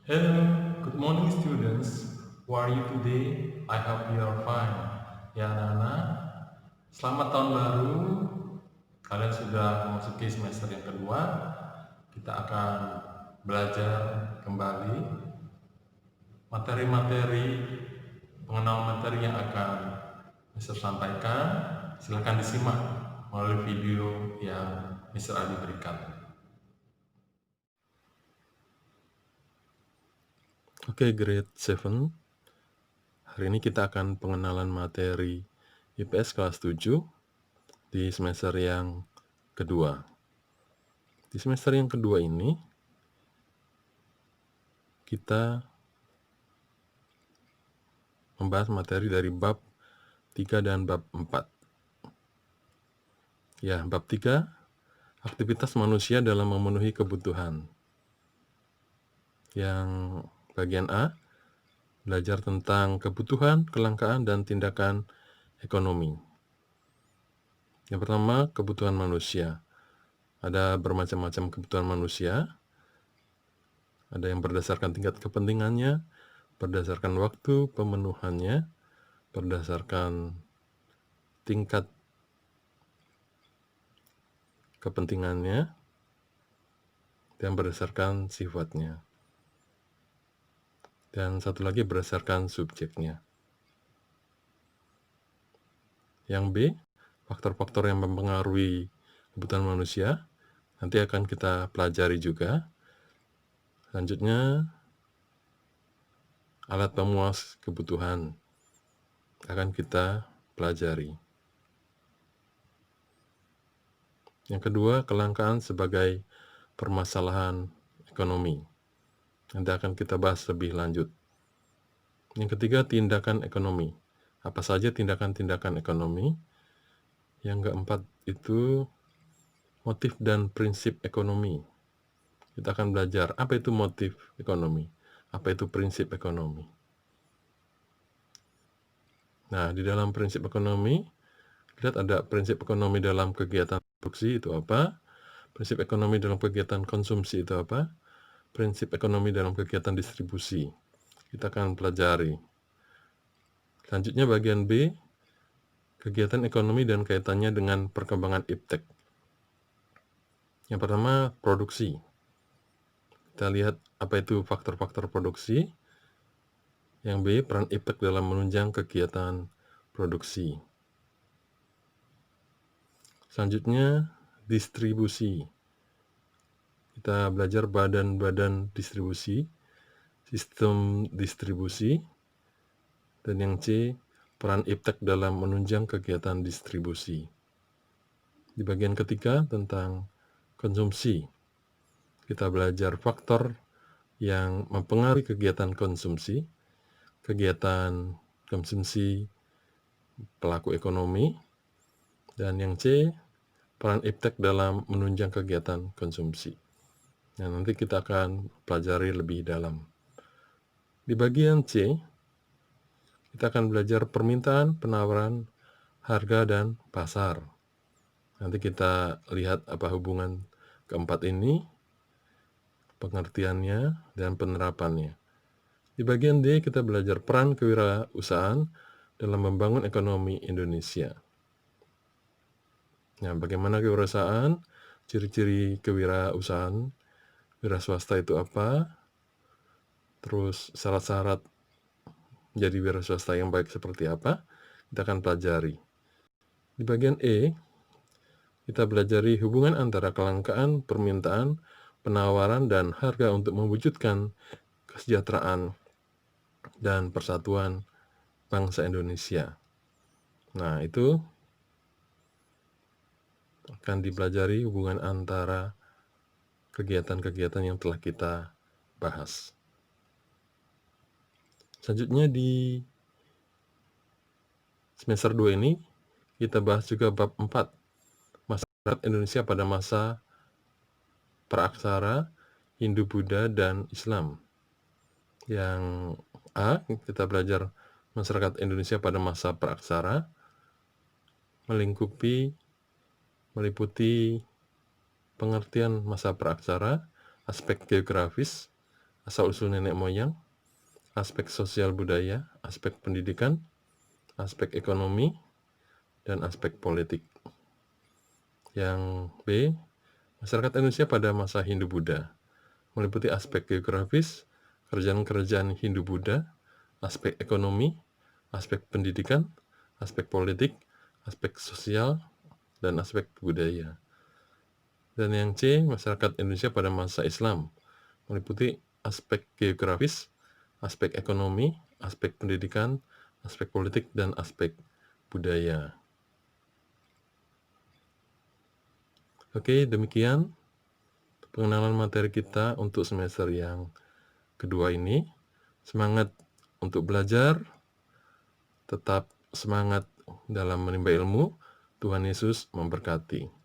Hello, good morning students. How are you today? I hope you are fine. Ya anak-anak, selamat tahun baru. Kalian sudah memasuki semester yang kedua. Kita akan belajar kembali materi-materi pengenal materi yang akan Mister sampaikan. Silakan disimak melalui video yang Mister Adi berikan. Oke, grade 7. Hari ini kita akan pengenalan materi IPS kelas 7 di semester yang kedua. Di semester yang kedua ini, kita membahas materi dari bab 3 dan bab 4. Ya, bab 3, aktivitas manusia dalam memenuhi kebutuhan. Yang bagian A, belajar tentang kebutuhan, kelangkaan, dan tindakan ekonomi. Yang pertama, kebutuhan manusia. Ada bermacam-macam kebutuhan manusia. Ada yang berdasarkan tingkat kepentingannya, berdasarkan waktu pemenuhannya, berdasarkan tingkat kepentingannya, dan berdasarkan sifatnya. Dan satu lagi berdasarkan subjeknya. Yang B, faktor-faktor yang mempengaruhi kebutuhan manusia, nanti akan kita pelajari juga. Selanjutnya, alat pemuas kebutuhan akan kita pelajari. Yang kedua, kelangkaan sebagai permasalahan ekonomi. Nanti akan kita bahas lebih lanjut. Yang ketiga, tindakan ekonomi. Apa saja tindakan-tindakan ekonomi? Yang keempat itu motif dan prinsip ekonomi. Kita akan belajar apa itu motif ekonomi, apa itu prinsip ekonomi. Nah, di dalam prinsip ekonomi, lihat ada prinsip ekonomi dalam kegiatan produksi itu apa, prinsip ekonomi dalam kegiatan konsumsi itu apa, prinsip ekonomi dalam kegiatan distribusi. Kita akan pelajari. Selanjutnya bagian B, kegiatan ekonomi dan kaitannya dengan perkembangan iptek. Yang pertama, produksi. Kita lihat apa itu faktor-faktor produksi. Yang B, peran iptek dalam menunjang kegiatan produksi. Selanjutnya, distribusi. Kita belajar badan-badan distribusi, sistem distribusi, dan yang C, peran iptek dalam menunjang kegiatan distribusi. Di bagian ketiga tentang konsumsi, kita belajar faktor yang mempengaruhi kegiatan konsumsi pelaku ekonomi, dan yang C, peran iptek dalam menunjang kegiatan konsumsi. Nah, nanti kita akan pelajari lebih dalam. Di bagian C, kita akan belajar permintaan, penawaran, harga, dan pasar. Nanti kita lihat apa hubungan keempat ini, pengertiannya, dan penerapannya. Di bagian D, kita belajar peran kewirausahaan dalam membangun ekonomi Indonesia. Nah, bagaimana kewirausahaan, ciri-ciri kewirausahaan, wira swasta itu apa, terus syarat-syarat menjadi wira swasta yang baik seperti apa, kita akan pelajari. Di bagian E, kita pelajari hubungan antara kelangkaan, permintaan, penawaran, dan harga untuk mewujudkan kesejahteraan dan persatuan bangsa Indonesia. Nah, itu akan dipelajari hubungan antara kegiatan-kegiatan yang telah kita bahas. Selanjutnya di semester 2 ini, kita bahas juga bab 4, masyarakat Indonesia pada masa praaksara, Hindu-Buddha, dan Islam. Yang A, kita belajar masyarakat Indonesia pada masa praaksara, meliputi pengertian masa praaksara, aspek geografis, asal-usul nenek moyang, aspek sosial budaya, aspek pendidikan, aspek ekonomi, dan aspek politik. Yang B, masyarakat Indonesia pada masa Hindu-Buddha, meliputi aspek geografis, kerajaan-kerajaan Hindu-Buddha, aspek ekonomi, aspek pendidikan, aspek politik, aspek sosial, dan aspek budaya. Dan yang C, masyarakat Indonesia pada masa Islam, meliputi aspek geografis, aspek ekonomi, aspek pendidikan, aspek politik, dan aspek budaya. Oke, demikian pengenalan materi kita untuk semester yang kedua ini. Semangat untuk belajar, tetap semangat dalam menimba ilmu. Tuhan Yesus memberkati.